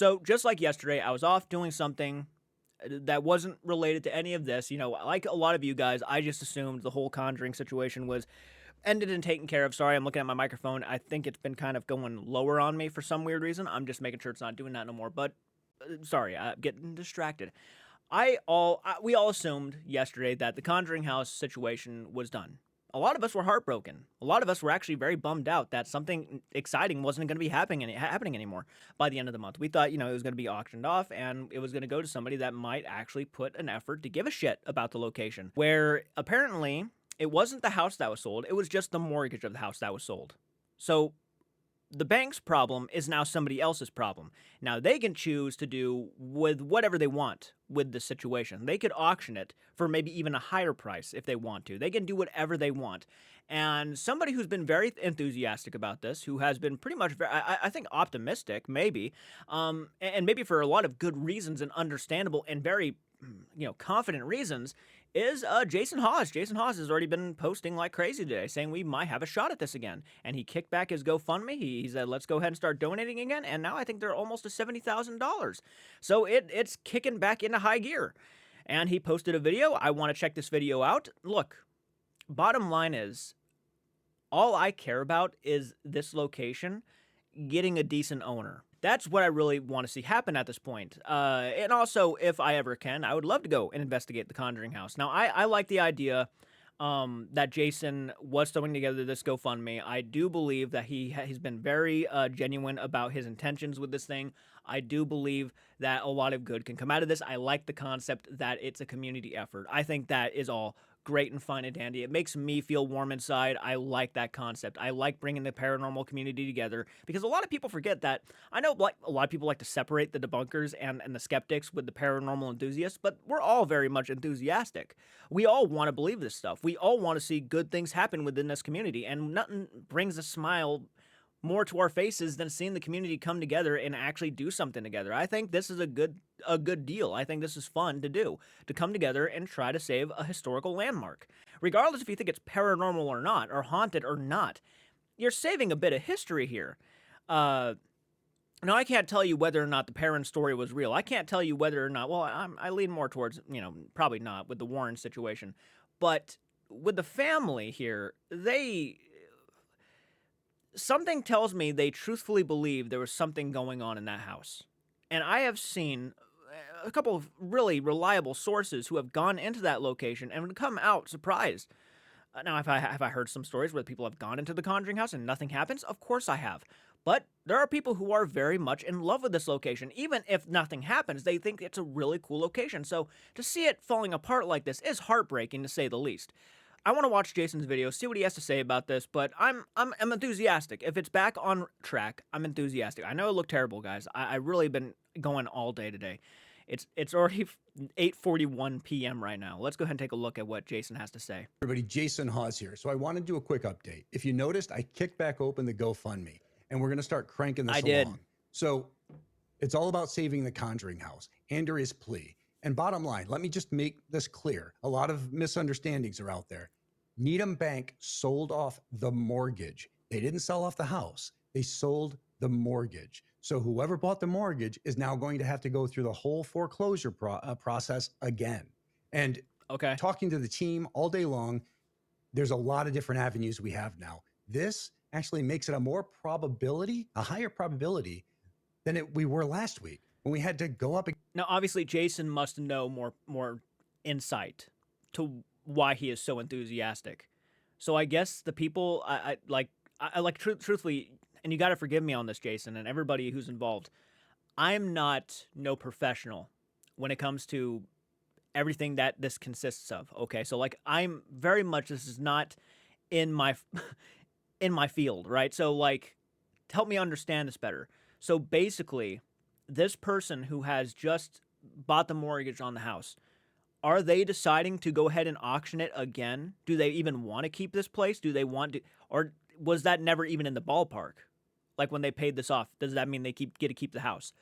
So just like yesterday, I was off doing something that wasn't related to any of this. Like a lot of you guys, I just assumed the whole Conjuring situation was ended and taken care of. Sorry, I'm looking at my microphone. I think it's been kind of going lower on me for some weird reason. I'm just making sure it's not doing that no more. But sorry, I'm getting distracted. We all assumed yesterday that the Conjuring house situation was done. A lot of us were heartbroken. A lot of us were actually very bummed out that something exciting wasn't going to be happening anymore by the end of the month. We thought, it was going to be auctioned off and it was going to go to somebody that might actually put an effort to give a shit about the location. Where apparently it wasn't the house that was sold, it was just the mortgage of the house that was sold. So the bank's problem is now somebody else's problem. Now they can choose to do with whatever they want with the situation. They could auction it for maybe even a higher price if they want to. They can do whatever they want. And somebody who's been very enthusiastic about this, who has been pretty much, I think, optimistic, maybe, and maybe for a lot of good reasons and understandable and very, confident reasons, is Jason Hawes. Jason Hawes has already been posting like crazy today, saying we might have a shot at this again. And he kicked back his GoFundMe. He said, let's go ahead and start donating again. And now I think they're almost to $70,000. So it's kicking back into high gear. And he posted a video. I want to check this video out. Look, bottom line is, all I care about is this location getting a decent owner. That's what I really want to see happen at this point. And also, if I ever can, I would love to go and investigate the Conjuring house. Now, I like the idea that Jason was throwing together this GoFundMe. I do believe that he's been very genuine about his intentions with this thing. I do believe that a lot of good can come out of this. I like the concept that it's a community effort. I think that is all great and fine and dandy. It makes me feel warm inside. I like that concept. I like bringing the paranormal community together because a lot of people forget that. I know like a lot of people like to separate the debunkers and the skeptics with the paranormal enthusiasts, but we're all very much enthusiastic. We all want to believe this stuff. We all want to see good things happen within this community, and nothing brings a smile more to our faces than seeing the community come together and actually do something together. I think this is a good deal. I think this is fun to do, to come together and try to save a historical landmark. Regardless if you think it's paranormal or not, or haunted or not, you're saving a bit of history here. Now, I can't tell you whether or not the Perrin story was real. I can't tell you whether or not, well, I lean more towards, probably not with the Warren situation. But with the family here, something tells me they truthfully believe there was something going on in that house. And I have seen a couple of really reliable sources who have gone into that location and come out surprised. Now, have I heard some stories where people have gone into the Conjuring house and nothing happens? Of course I have. But there are people who are very much in love with this location. Even if nothing happens, they think it's a really cool location. So to see it falling apart like this is heartbreaking, to say the least. I want to watch Jason's video, see what he has to say about this, but I'm enthusiastic. If it's back on track, I'm enthusiastic. I know it looked terrible, guys. I really been going all day today. It's already 8:41 p.m. right now. Let's go ahead and take a look at what Jason has to say. Everybody, Jason Hawes here. So I want to do a quick update. If you noticed, I kicked back open the GoFundMe, and we're going to start cranking this along. So it's all about saving the Conjuring house. Andrea's plea. And bottom line, let me just make this clear. A lot of misunderstandings are out there. Needham Bank sold off the mortgage. They didn't sell off the house. They sold the mortgage. So whoever bought the mortgage is now going to have to go through the whole foreclosure process again. And talking to the team all day long, there's a lot of different avenues we have now. This actually makes it a higher probability than we were last week when we had to go up. Now, obviously, Jason must know more insight to why he is so enthusiastic. So I guess the people truthfully, and you got to forgive me on this, Jason, and everybody who's involved. I'm not no professional when it comes to everything that this consists of. Okay, so I'm very much, this is not in my in my field, right? So help me understand this better. So basically, this person who has just bought the mortgage on the house, are they deciding to go ahead and auction it again? Do they even want to keep this place? Do they want to, or was that never even in the ballpark? Like when they paid this off, does that mean they get to keep the house?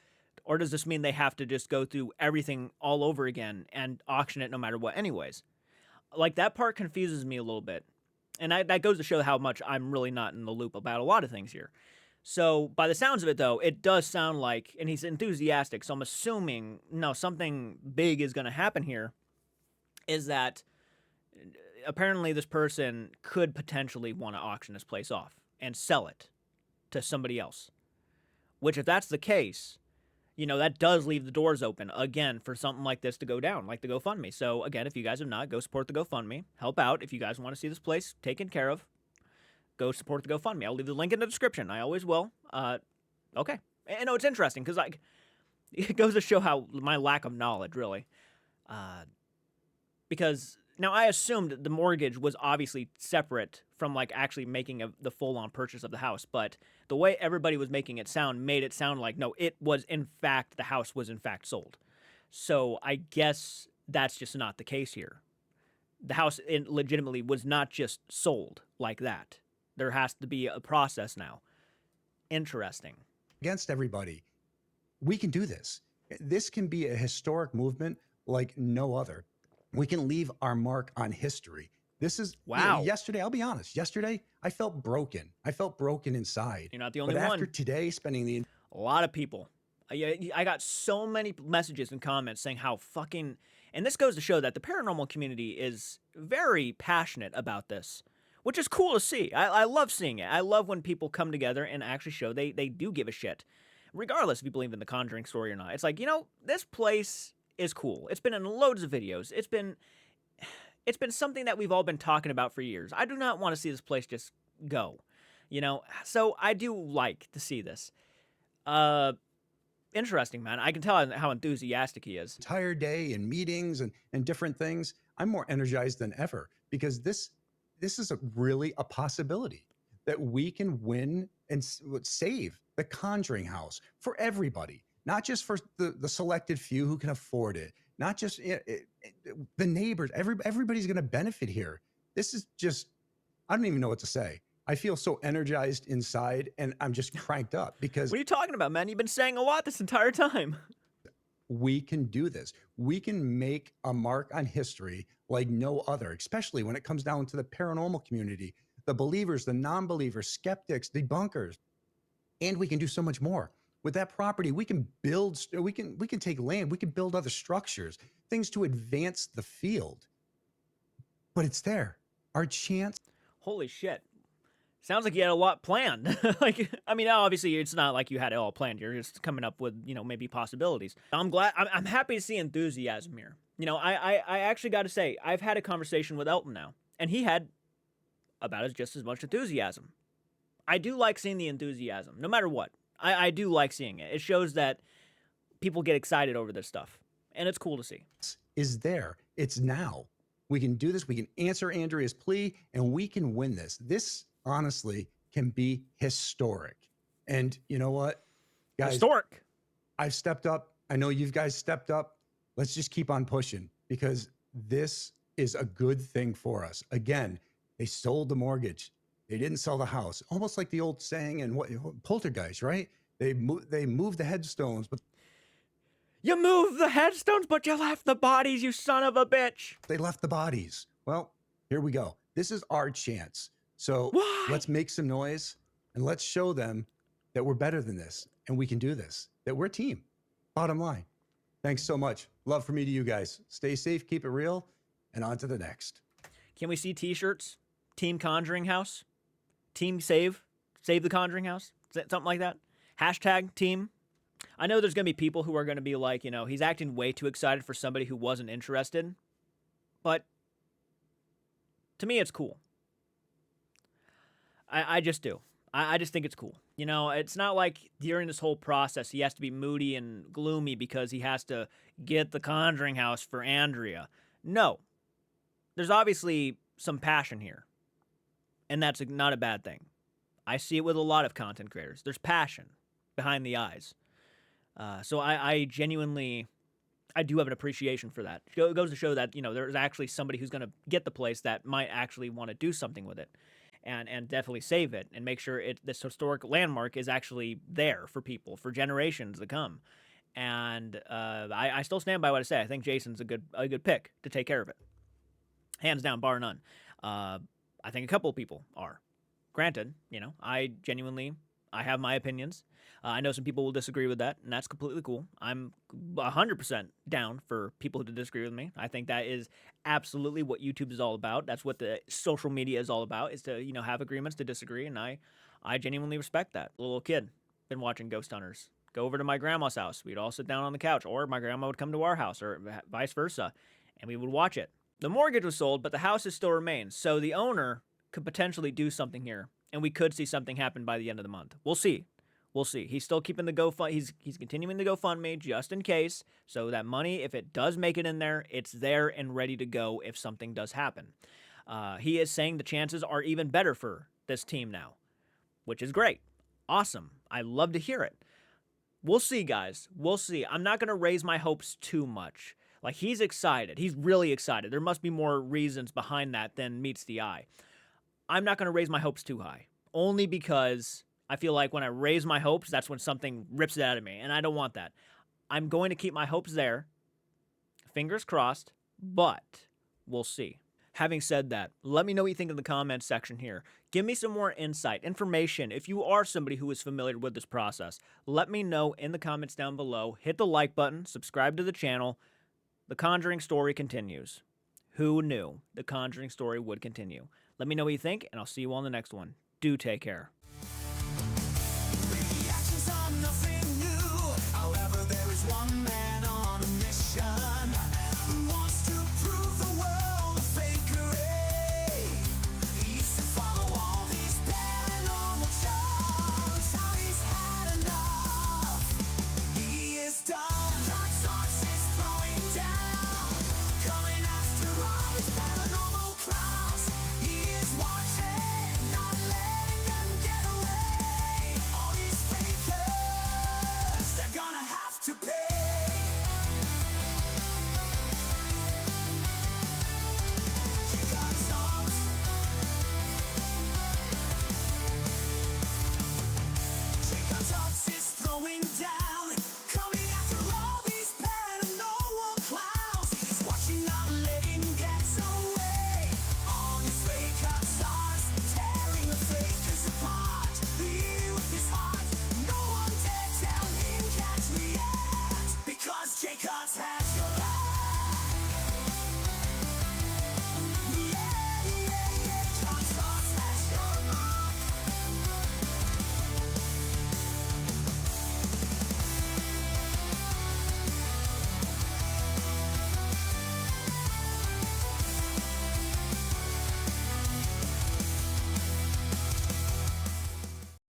Or does this mean they have to just go through everything all over again and auction it no matter what anyways? That part confuses me a little bit. And that goes to show how much I'm really not in the loop about a lot of things here. So by the sounds of it, though, it does sound like, and he's enthusiastic. So I'm assuming no, something big is going to happen here. Is that apparently this person could potentially want to auction this place off and sell it to somebody else. Which, if that's the case, that does leave the doors open again for something like this to go down, like the GoFundMe. So again, if you guys have not, go support the GoFundMe. Help out if you guys want to see this place taken care of. Go support the GoFundMe. I'll leave the link in the description. I always will. Okay. And no, it's interesting because it goes to show how my lack of knowledge, really. Because now I assumed the mortgage was obviously separate from actually making the full-on purchase of the house, but the way everybody was making it sound made it sound like no, it was in fact the house was in fact sold. So I guess that's just not the case here. The house legitimately was not just sold like that. There has to be a process now. Interesting. Against everybody. We can do this. This can be a historic movement like no other. We can leave our mark on history. This is wow. Yesterday, I'll be honest. Yesterday, I felt broken. I felt broken inside. You're not the only one. But one. after today, spending a lot of people. I got so many messages and comments saying how fucking, and this goes to show that the paranormal community is very passionate about this, which is cool to see. I love seeing it. I love when people come together and actually show they do give a shit, regardless if you believe in the Conjuring story or not. It's like, this place is cool. It's been in loads of videos. It's been something that we've all been talking about for years. I do not want to see this place just go, so I do like to see this. Interesting, man. I can tell how enthusiastic he is. Entire day in meetings and different things. I'm more energized than ever because this is really a possibility that we can win and save the Conjuring house for everybody. Not just for the selected few who can afford it, not just the neighbors. Everybody's going to benefit here. This is just, I don't even know what to say. I feel so energized inside and I'm just cranked up because. What are you talking about, man? You've been saying a lot this entire time. We can do this. We can make a mark on history like no other, especially when it comes down to the paranormal community, the believers, the non-believers, skeptics, debunkers. And we can do so much more. With that property, we can build, we can take land, we can build other structures, things to advance the field. But it's there. Our chance. Holy shit. Sounds like you had a lot planned. Obviously it's not like you had it all planned. You're just coming up with, maybe possibilities. I'm glad, I'm happy to see enthusiasm here. I actually got to say, I've had a conversation with Elton now, and he had about just as much enthusiasm. I do like seeing the enthusiasm, no matter what. I do like seeing it. It shows that people get excited over this stuff, and it's cool to see. Is there. It's now. We can do this. We can answer Andrea's plea, and we can win this. This, honestly, can be historic. And you know what, guys? Historic. I've stepped up. I know you guys stepped up. Let's just keep on pushing because this is a good thing for us. Again, they sold the mortgage. They didn't sell the house. Almost like the old saying in Poltergeist, right? They moved the headstones, but you moved the headstones, but you left the bodies, you son of a bitch. They left the bodies. Well, here we go. This is our chance. So let's make some noise and let's show them that we're better than this and we can do this, that we're a team. Bottom line. Thanks so much. Love from me to you guys. Stay safe, keep it real, and on to the next. Can we see t-shirts? Team Conjuring House? Team Save the Conjuring House? Something like that? Hashtag team. I know there's going to be people who are going to be like, he's acting way too excited for somebody who wasn't interested. But to me, it's cool. I just do. I just think it's cool. It's not like during this whole process he has to be moody and gloomy because he has to get the Conjuring house for Andrea. No. There's obviously some passion here. And that's not a bad thing. I see it with a lot of content creators. There's passion behind the eyes. So I genuinely, I do have an appreciation for that. It goes to show that, there's actually somebody who's going to get the place that might actually want to do something with it and definitely save it and make sure this historic landmark is actually there for people, for generations to come. And I still stand by what I say. I think Jason's a good pick to take care of it. Hands down, bar none. I think a couple of people are. Granted, I genuinely I have my opinions. I know some people will disagree with that, and that's completely cool. I'm 100% down for people to disagree with me. I think that is absolutely what YouTube is all about. That's what the social media is all about, is to, have agreements to disagree, and I genuinely respect that. Little kid, been watching Ghost Hunters. Go over to my grandma's house. We'd all sit down on the couch, or my grandma would come to our house, or vice versa, and we would watch it. The mortgage was sold, but the house still remains, so the owner could potentially do something here, and we could see something happen by the end of the month. We'll see. We'll see. He's still keeping the GoFund. He's continuing the GoFundMe just in case, so that money, if it does make it in there, it's there and ready to go if something does happen. He is saying the chances are even better for this team now, which is great. Awesome. I love to hear it. We'll see, guys. We'll see. I'm not going to raise my hopes too much. Like, he's excited. He's really excited. There must be more reasons behind that than meets the eye. I'm not going to raise my hopes too high, only because I feel like when I raise my hopes, that's when something rips it out of me, and I don't want that. I'm going to keep my hopes there, fingers crossed, but we'll see. Having said that, let me know what you think in the comments section here. Give me some more insight, information. If you are somebody who is familiar with this process, let me know in the comments down below. Hit the like button, subscribe to the channel. The Conjuring story continues. Who knew the Conjuring story would continue? Let me know what you think, and I'll see you all in the next one. Do take care.